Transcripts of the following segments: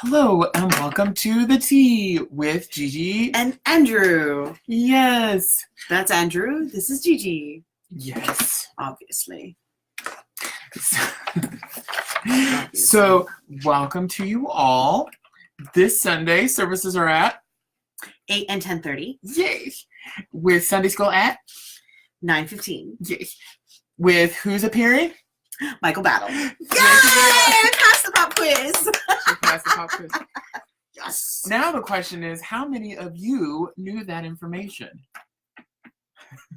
Hello and welcome to the tea with Gigi and Andrew. Yes. That's Andrew. This is Gigi. Yes. Obviously. So, welcome to you all. This Sunday, services are at 8 and 10:30. Yay. With Sunday school at 9:15. Yay. With who's appearing? Michael Battle. Yay! Pass the pop quiz. She passed the pop quiz. Yes. Now the question is, how many of you knew that information?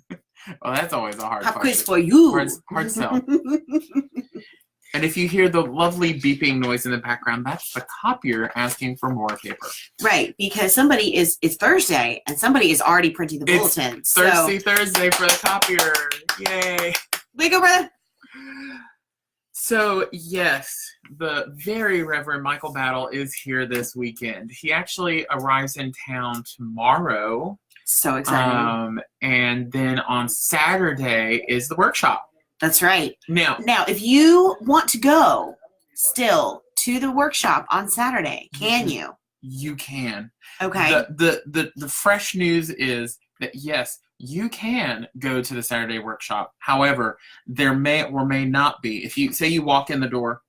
Well, that's always a hard pop question. quiz for you. Hard sell. And if you hear the lovely beeping noise in the background, that's the copier asking for more paper. Right, because it's Thursday and somebody is already printing the bulletin. It's Thursday for the copier. Yay. Way go, brother. So, yes, the very Reverend Michael Battle is here this weekend. He actually arrives in town tomorrow. So exciting. And then on Saturday is the workshop. That's right. Now, if you want to go still to the workshop on Saturday, can you? You can. Okay. The fresh news is that, yes, you can go to the Saturday workshop. However, there may or may not be. If you say you walk in the door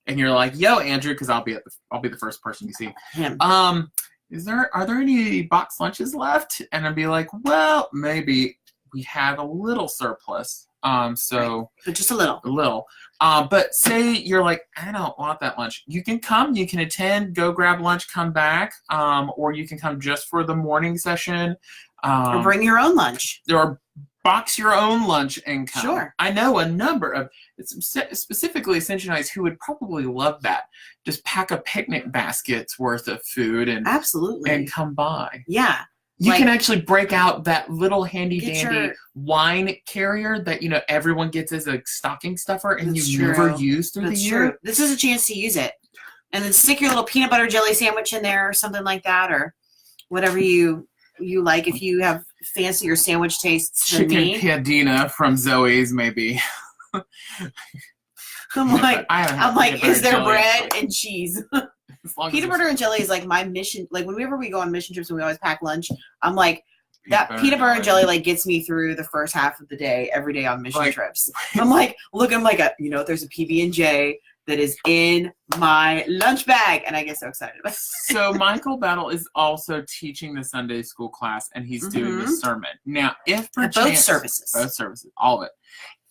and you're like, "Yo, Andrew," because I'll be the first person you see. Him. Are there any box lunches left? And I'd be like, well, maybe we have a little surplus. But just a little. A little. But say you're like, I don't want that lunch. You can come, you can attend, go grab lunch, come back, or you can come just for the morning session. Or bring your own lunch. Or box your own lunch and come. Sure. I know a number of, specifically Ascensionites who would probably love that. Just pack a picnic basket's worth of food and absolutely and come by. Yeah. You can actually break out that little handy dandy wine carrier that everyone gets as a stocking stuffer and you never use through the year. True. This is a chance to use it. And then stick your little peanut butter jelly sandwich in there or something like that, or whatever you like. If you have fancier sandwich tastes than me. Chicken piadina from Zoe's, maybe. I'm like, is there bread and cheese? Peanut butter and jelly is like my mission. Like whenever we go on mission trips and we always pack lunch, I'm like, that peanut butter and jelly like gets me through the first half of the day every day on mission trips. I'm like, there's a PB&J that is in my lunch bag, and I get so excited about it. So Michael Battle is also teaching the Sunday school class, and he's doing the sermon. Now, if both services, all of it.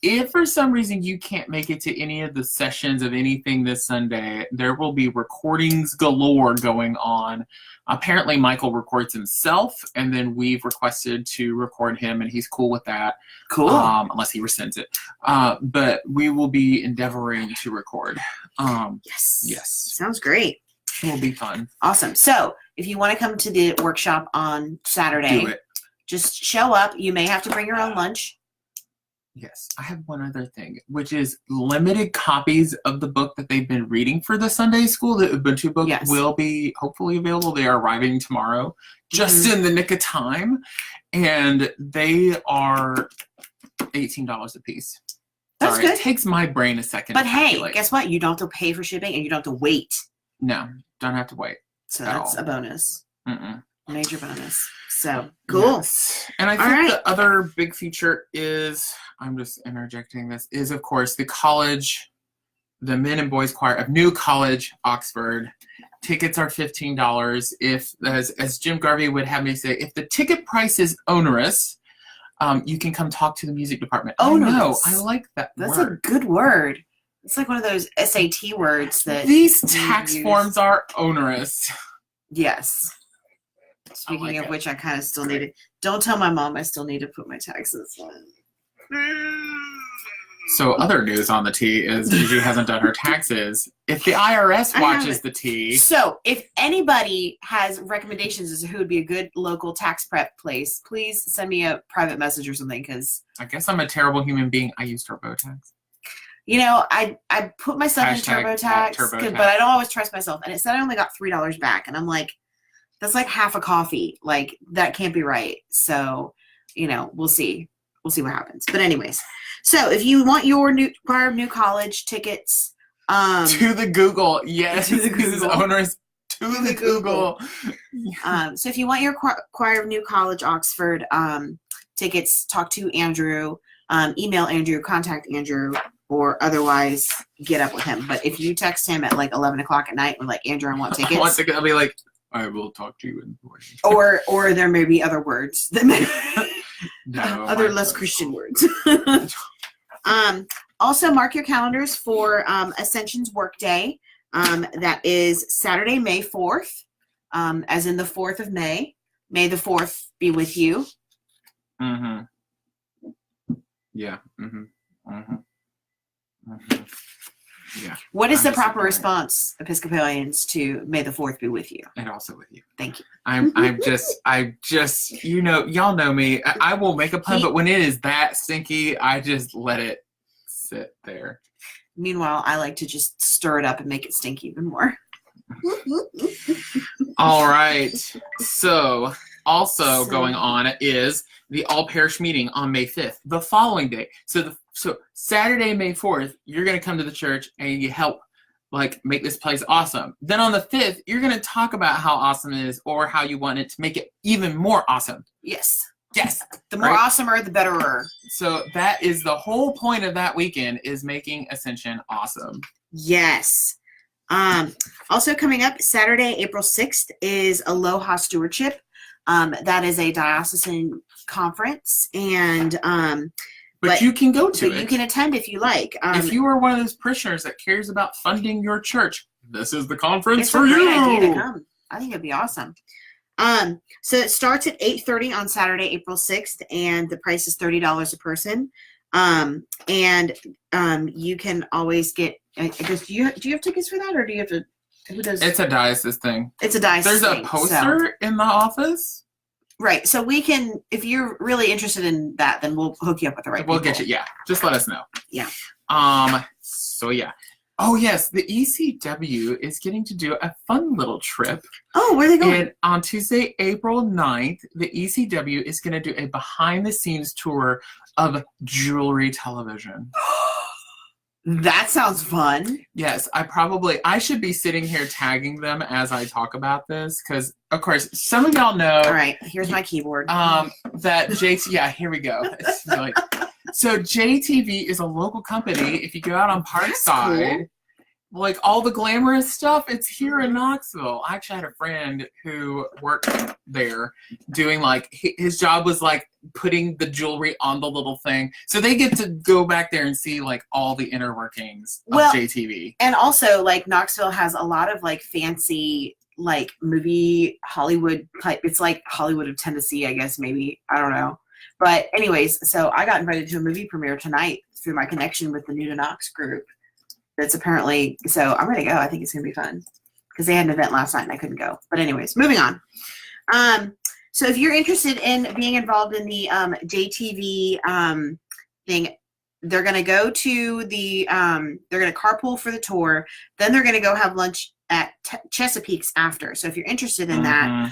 If for some reason you can't make it to any of the sessions of anything this Sunday, there will be recordings galore going on. Apparently, Michael records himself, and then we've requested to record him, and he's cool with that. Cool. Unless he rescinds it. But we will be endeavoring to record. Yes. Sounds great. It will be fun. Awesome. So, if you want to come to the workshop on Saturday, do it. Just show up. You may have to bring your own lunch. Yes, I have one other thing, which is limited copies of the book that they've been reading for the Sunday school. The Ubuntu book will be hopefully available. They are arriving tomorrow, just in the nick of time, and they are $18 a piece. That's good. It takes my brain a second. But hey, guess what? You don't have to pay for shipping, and you don't have to wait. No, don't have to wait. So that's a bonus. Major bonus. So cool. Yes. And I think the other big feature is, I'm just interjecting this, is of course the men and boys choir of New College, Oxford. Tickets are $15. If, as Jim Garvey would have me say, if the ticket price is onerous, you can come talk to the music department. Onerous. No, I like that word. That's a good word. It's like one of those SAT words that these tax forms are onerous. Yes. Speaking of which, I kind of still need to. Don't tell my mom I still need to put my taxes on. So other news on the tea is Gigi hasn't done her taxes. If the IRS watches the tea. So if anybody has recommendations as to who would be a good local tax prep place, please send me a private message or something, because I guess I'm a terrible human being. I use TurboTax. I put myself in TurboTax, but I don't always trust myself. And it said I only got $3 back. And I'm like, that's like half a coffee. Like, that can't be right. So, we'll see. We'll see what happens. But anyways, so if you want your New College tickets, to the Google, yes, to the Google. Owners To the Google. So if you want your Choir of New College Oxford tickets, talk to Andrew, email Andrew, contact Andrew, or otherwise get up with him. But if you text him at like 11 o'clock at night, we're like, Andrew, I want tickets. I'll be like, I will talk to you in the morning. Or there may be other words that may other less Christian words. Also mark your calendars for Ascension's Workday. That is Saturday, May 4th, as in the 4th of May. May the 4th be with you. Mm-hmm. Yeah. Mm-hmm. Mm-hmm. Mm-hmm. Yeah. What is the proper response, Episcopalians, to May the 4th be with you? And also with you. Thank you. I just, y'all know me. I will make a pun, but when it is that stinky, I just let it sit there. Meanwhile, I like to just stir it up and make it stink even more. All right. So, also going on is the all-parish meeting on May 5th, the following day. So Saturday, May 4th, you're going to come to the church and you help make this place awesome. Then on the 5th, you're going to talk about how awesome it is or how you want it to make it even more awesome. Yes. Yes. The more awesomer, the betterer. So that is the whole point of that weekend, is making Ascension awesome. Yes. Also coming up Saturday, April 6th is Aloha Stewardship. That is a diocesan conference, and but you can go to it. You can attend if you like. If you are one of those parishioners that cares about funding your church, this is the conference for you. It's a great idea to come. I think it'd be awesome. So it starts at 8:30 on Saturday, April 6th, and the price is $30 a person. And you can always get. I guess do you have tickets for that, or do you have to? Who does? It's a diocese thing. It's a diocese. There's a poster in the office. Right. So we can, if you're really interested in that, then we'll hook you up with the right people. We'll get you. Yeah. Just let us know. Yeah. So yeah. Oh yes, the ECW is getting to do a fun little trip. Oh, where are they going? And on Tuesday, April 9th, the ECW is going to do a behind-the-scenes tour of Jewelry Television. That sounds fun. Yes, I should be sitting here tagging them as I talk about this, because, of course, some of y'all know. All right, here's my keyboard. That here we go. So JTV is a local company. If you go out on Parkside, cool. All the glamorous stuff, it's here in Knoxville. I actually had a friend who worked there doing his job was putting the jewelry on the little thing. So they get to go back there and see all the inner workings of JTV. And also Knoxville has a lot of fancy movie Hollywood type. It's like Hollywood of Tennessee, I guess, maybe. I don't know. But anyways, so I got invited to a movie premiere tonight through my connection with the New to Knox group. That's apparently, so I'm going to go. I think it's going to be fun because they had an event last night and I couldn't go. But anyways, moving on. So if you're interested in being involved in the JTV thing, they're going to go to the, they're going to carpool for the tour. Then they're going to go have lunch at Chesapeake's after. So if you're interested in that,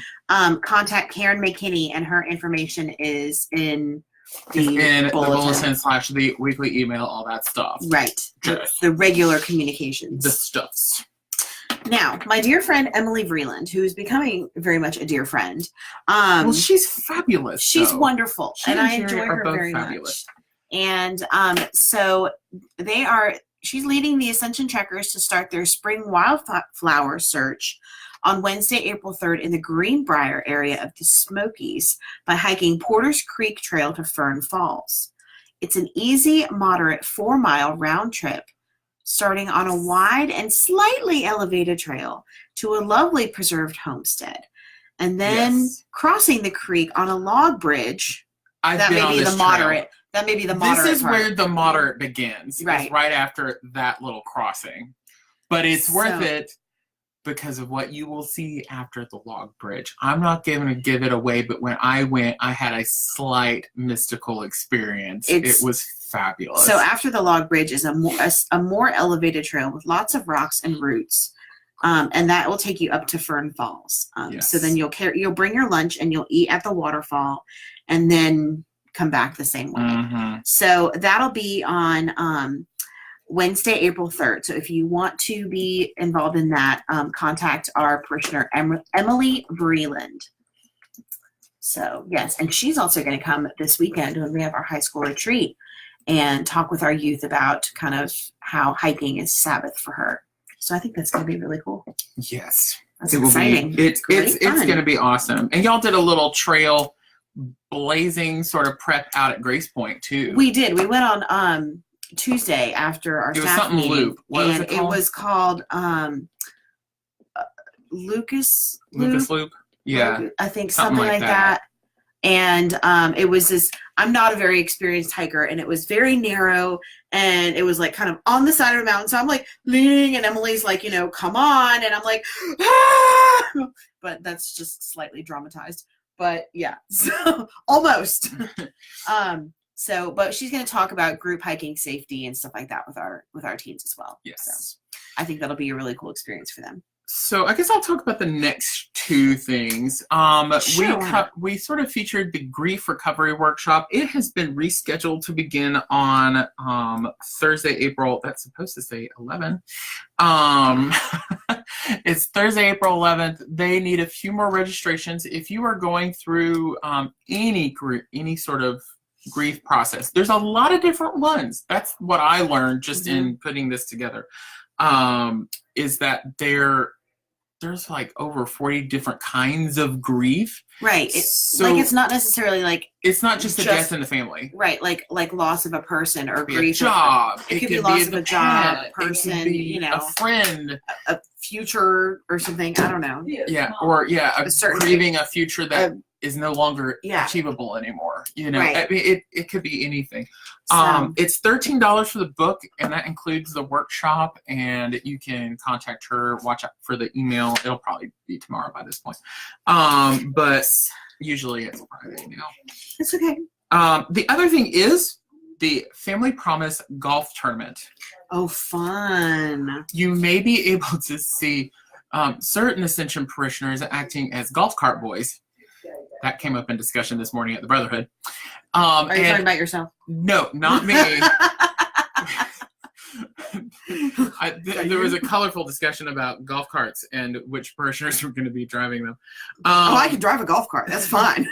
contact Karen McKinney, and her information is in the bulletin / the weekly email, all that stuff. Right. The regular communications. The stuffs. Now, my dear friend Emily Vreeland, who's becoming very much a dear friend. She's fabulous. She's wonderful. And I enjoy her very much. And so she's leading the Ascension Checkers to start their spring wildflower search on Wednesday, April 3rd in the Greenbrier area of the Smokies by hiking Porter's Creek Trail to Fern Falls. It's an easy, moderate 4-mile round trip starting on a wide and slightly elevated trail to a lovely preserved homestead, and then crossing the creek on a log bridge. That may be the moderate This is part. where the moderate begins. Right. It's right after that little crossing. But it's worth it because of what you will see after the log bridge. I'm not going to give it away, but when I went, I had a slight mystical experience. It was fabulous. So after the log bridge is a more elevated trail with lots of rocks and roots. And that will take you up to Fern Falls. So then you'll bring your lunch and you'll eat at the waterfall and then come back the same way. So that'll be on Wednesday, April 3rd. So if you want to be involved in that, contact our parishioner, Emily Breland. So, yes. And she's also going to come this weekend when we have our high school retreat and talk with our youth about kind of how hiking is Sabbath for her. So I think that's going to be really cool. Yes. That's exciting. It's going to be awesome. And y'all did a little trail blazing sort of prep out at Grace Point, too. We did. We went on Tuesday after our staff meeting. Loop. What was it called? It was called Lucas Loop. Yeah. I think something like that. And it was this, I'm not a very experienced hiker, and it was very narrow, and it was like kind of on the side of a mountain. So I'm like leaning, and Emily's like, come on. And I'm like, ah! But that's just slightly dramatized. But yeah, so almost. But she's going to talk about group hiking safety and stuff like that with our teens as well. Yes. So I think that'll be a really cool experience for them. So I guess I'll talk about the next two things. Sure. We sort of featured the grief recovery workshop. It has been rescheduled to begin on Thursday, April. That's supposed to say 11. It's Thursday, April 11th. They need a few more registrations. If you are going through any sort of grief process, there's a lot of different ones. That's what I learned just in putting this together. Is that there's like over 40 different kinds of grief. Right. It's not necessarily like it's not just a death in the family. Right. Like loss of a person or grief. A job. It could be loss of a job, person, a friend, a future or something. I don't know. Yeah. Or grieving a future that is no longer achievable anymore. Right. I mean, it could be anything. It's $13 for the book, and that includes the workshop, and you can contact her. Watch out for the email. It'll probably be tomorrow by this point. But usually it's Friday now. It's okay. The other thing is the Family Promise Golf Tournament. Oh, fun. You may be able to see certain Ascension parishioners acting as golf cart boys. That came up in discussion this morning at the Brotherhood. Are you talking about yourself? No, not me. There was a colorful discussion about golf carts and which parishioners were going to be driving them. I can drive a golf cart. That's fine.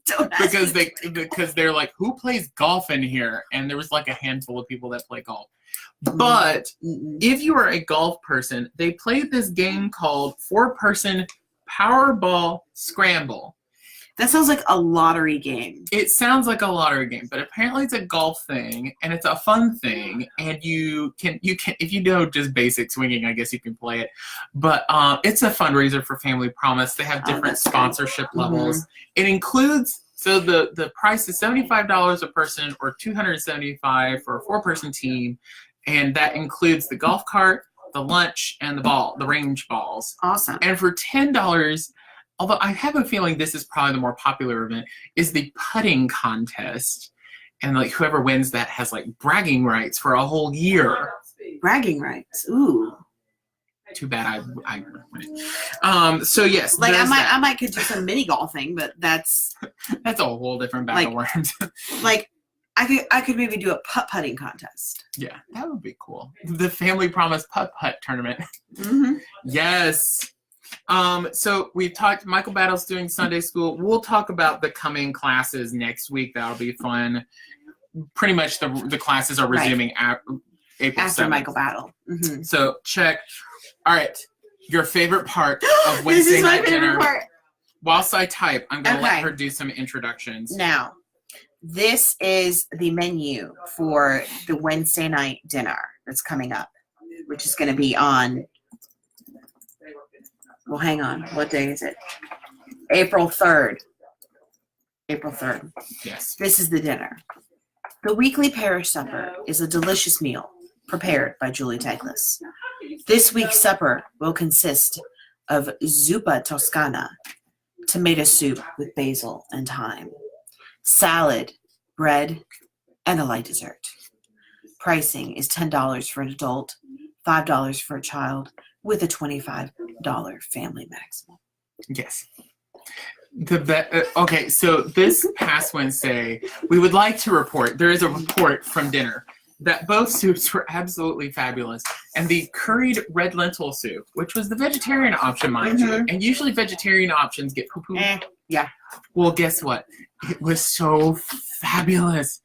Don't ask because they're like, who plays golf in here? And there was like a handful of people that play golf. But if you are a golf person, they played this game called 4-Person Powerball Scramble. That sounds like a lottery game. It sounds like a lottery game, but apparently it's a golf thing, and it's a fun thing, and you can if you know just basic swinging, I guess you can play it. But it's a fundraiser for Family Promise. They have different sponsorship levels. It includes, so the price is $75 a person or $275 for a 4-person team, and that includes the golf cart, the lunch, and the range balls. Awesome. And for $10, although I have a feeling this is probably the more popular event, is the putting contest. And like whoever wins that has like bragging rights for a whole year. Bragging rights. Ooh. Too bad I win. So yes. Like I might could do some mini golfing, but that's a whole different bag of worms. Like I could maybe do a putting contest. Yeah, that would be cool. The Family Promise putt tournament. Yes. So we've talked, Michael Battle's doing Sunday school. We'll talk about the coming classes next week. That'll be fun. Pretty much the classes are resuming April 7th. After Michael Battle. So check. All right. Your favorite part of Wednesday night dinner. Part. Whilst I type, I'm going to let her do some introductions. Now, this is the menu for the Wednesday night dinner that's coming up, which is going to be on, well, hang on. What day is it? April 3rd. April 3rd. Yes. This is the dinner. The weekly parish supper is a delicious meal prepared by Julie Teglis. This week's supper will consist of zuppa toscana, tomato soup with basil and thyme, salad, bread, and a light dessert. Pricing is $10 for an adult, $5 for a child, with a $25 family maximum. Yes. Okay, so this past Wednesday, we would like to report, there is a report from dinner that both soups were absolutely fabulous. And the curried red lentil soup, which was the vegetarian option, mind you. And usually vegetarian options get poo-poo. Yeah. Well, guess what? It was so fabulous.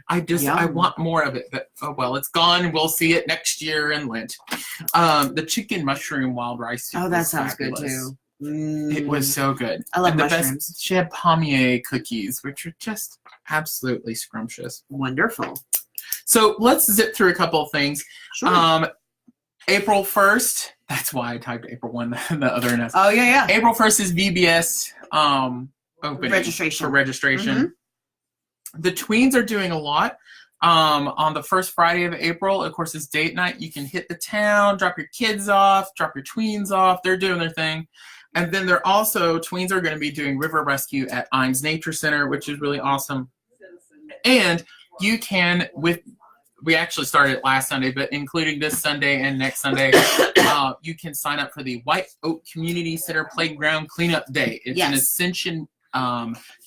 I want more of it, but oh well, it's gone. We'll see it next year in Lent. The chicken mushroom wild rice soup. Oh, that sounds good too. It was so good. I love mushrooms. The best, she had palmier cookies, which are just absolutely scrumptious. Wonderful. So let's zip through a couple of things. Sure. April 1st, that's why I typed April 1, the other nest. Oh, yeah. April 1st is VBS opening. Registration. For registration. The tweens are doing a lot. On the first Friday of April, of course, it's date night. You can hit the town, drop your kids off, drop your tweens off. They're doing their thing. And then tweens are going to be doing river rescue at Imes Nature Center, which is really awesome. And you can, we actually started it last Sunday, but including this Sunday and next Sunday, you can sign up for the White Oak Community Center Playground Cleanup Day. It's an Ascension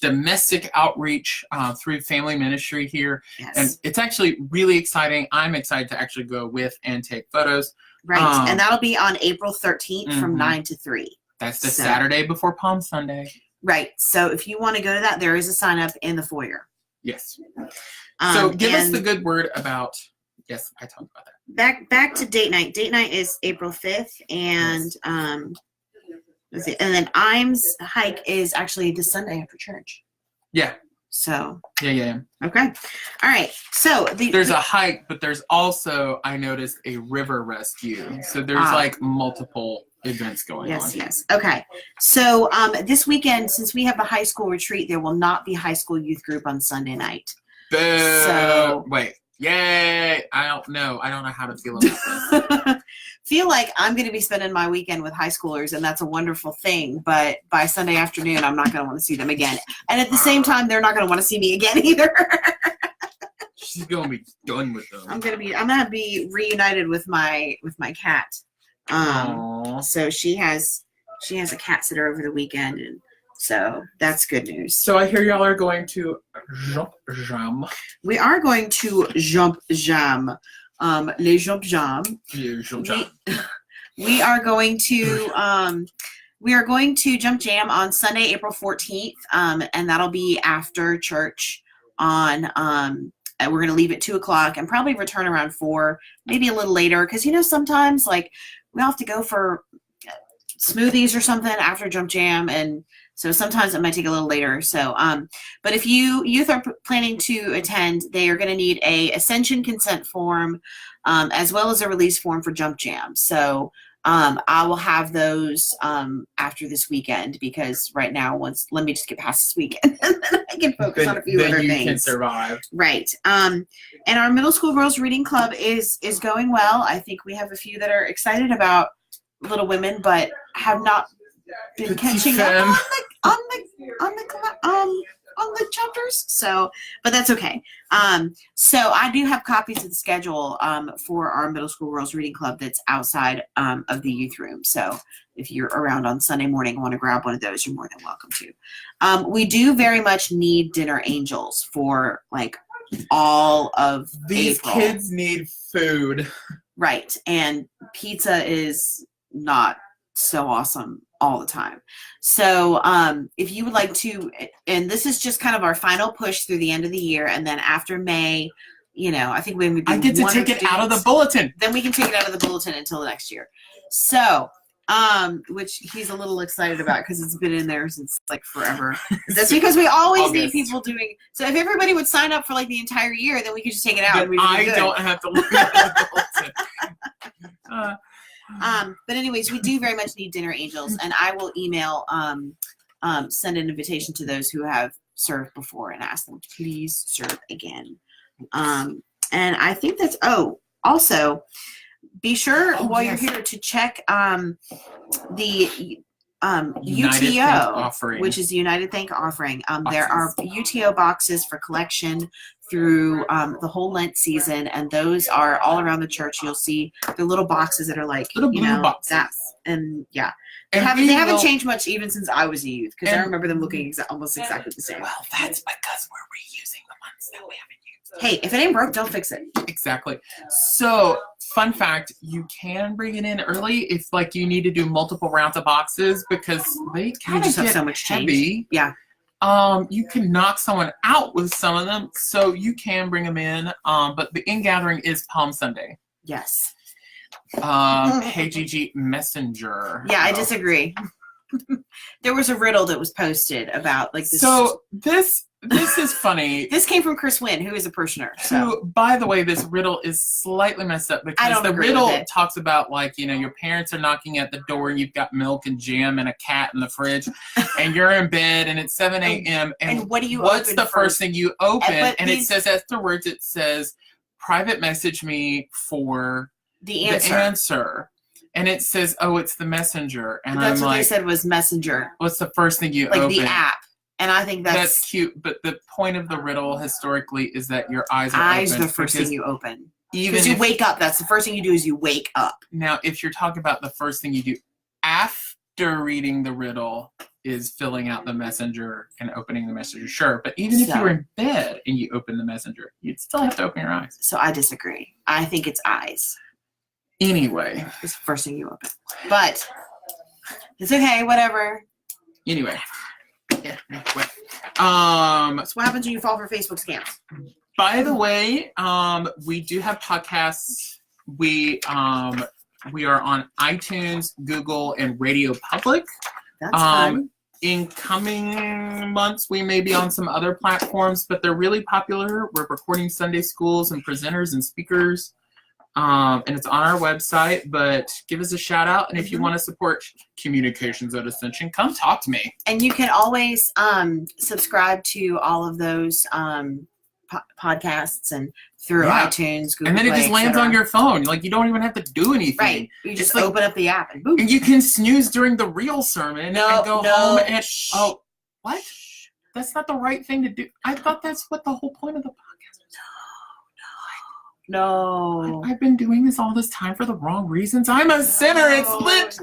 domestic outreach through family ministry here. And it's actually really exciting. I'm excited to actually go with and take photos. Right. And that'll be on April 13th from 9 to 3. That's the Saturday before Palm Sunday. Right. So if you want to go to that, there is a sign up in the foyer. Yes. So give us the good word about, yes, I talked about that. Back to date night. Date night is April 5th. And let's see, and then Imes hike is actually this Sunday after church. Yeah. So. Yeah. Okay. All right. So there's a hike, but there's also, I noticed, a river rescue. So there's like multiple events going on. Yes. Okay. So this weekend, since we have a high school retreat, there will not be high school youth group on Sunday night. Boo! So wait. Yay! I don't know how to feel about this. Feel like I'm going to be spending my weekend with high schoolers, and that's a wonderful thing. But by Sunday afternoon, I'm not going to want to see them again. And at the same time, they're not going to want to see me again either. She's going to be done with them. I'm going to be reunited with my cat. So she has a cat sitter over the weekend, and so that's good news. So I hear y'all are going to jump jam. We are going to jump jam. Les jump jam. We are going to jump jam on Sunday, April 14th, and that'll be after church on. And we're going to leave at 2:00 and probably return around 4, maybe a little later, because sometimes like we'll have to go for smoothies or something after jump jam, and so sometimes it might take a little later. So, but if youth are planning to attend, they are going to need a Ascension consent form, as well as a release form for jump jam. So, I will have those after this weekend, because right now, let me just get past this weekend, and then I can focus on a few other things. Then you can survive. Right. And our middle school girls reading club is going well. I think we have a few that are excited about Little Women, but have not been catching up on the chapters. So, but that's okay. So I do have copies of the schedule for our middle school girls reading club that's outside of the youth room. So if you're around on Sunday morning and want to grab one of those, you're more than welcome to. We do very much need dinner angels for like all of these April. Kids need food. Right. And pizza is not so awesome all the time. So if you would like to, and this is just kind of our final push through the end of the year, and then after May, I think when we do I get to take it out of the bulletin. Then we can take it out of the bulletin until the next year. So which he's a little excited about because it's been in there since like forever. That's because we always need people doing. So if everybody would sign up for like the entire year, then we could just take it out. But I don't have to look at the bulletin. But anyways, we do very much need dinner angels, and I will email, send an invitation to those who have served before and ask them to please serve again. And I think that's, also be sure while you're here to check, the, UTO, which is the United Thank Offering. There are UTO boxes for collection through the whole Lent season, and those are all around the church. You'll see the little boxes that are like little blue boxes. They haven't changed much even since I was a youth, because I remember them looking almost exactly the same. Well, that's because we're reusing the ones that we haven't used. Hey, if it ain't broke, don't fix it. Exactly. So, fun fact, you can bring it in early if like you need to do multiple rounds of boxes because they kind of get so much heavy. Change. Yeah. You can knock someone out with some of them, so you can bring them in. But the in-gathering is Palm Sunday. Yes. Hey Gigi Messenger. Yeah, I disagree. There was a riddle that was posted about like this. So this is funny. This came from Chris Wynn, who is a parishioner. So, by the way, this riddle is slightly messed up because the riddle talks about like, you know, your parents are knocking at the door and you've got milk and jam and a cat in the fridge and you're in bed and it's 7 a.m. And what do you what's open the first thing you open? And it says afterwards, it says, private message me for the answer. And it says, oh, it's the messenger. And that's I'm what like, they said was messenger. What's the first thing you open? Like the app. And I think that's cute. But the point of the riddle historically is that your eyes are open. The first thing you open. Even because you wake up. That's the first thing you do is you wake up. Now, if you're talking about the first thing you do after reading the riddle is filling out the messenger and opening the messenger. Sure. But even if you were in bed and you open the messenger, you'd still have to open your eyes. So I disagree. I think it's eyes. Anyway. It's the first thing you open. But it's okay, whatever. Anyway. Yeah. So what happens when you fall for Facebook scams? By the way, we do have podcasts. We are on iTunes, Google, and Radio Public. That's fun. In coming months, we may be on some other platforms, but they're really popular. We're recording Sunday schools and presenters and speakers. And it's on our website, but give us a shout out. And if you want to support Communications at Ascension, come talk to me. And you can always subscribe to all of those podcasts and through iTunes, Google and then Play, it just lands on your phone. Like you don't even have to do anything. Right. You just open up the app and boom. And you can snooze during the real sermon and go home and what? That's not the right thing to do. I thought that's what the whole point of the podcast was. No. I've been doing this all this time for the wrong reasons. I'm a sinner. It's lit.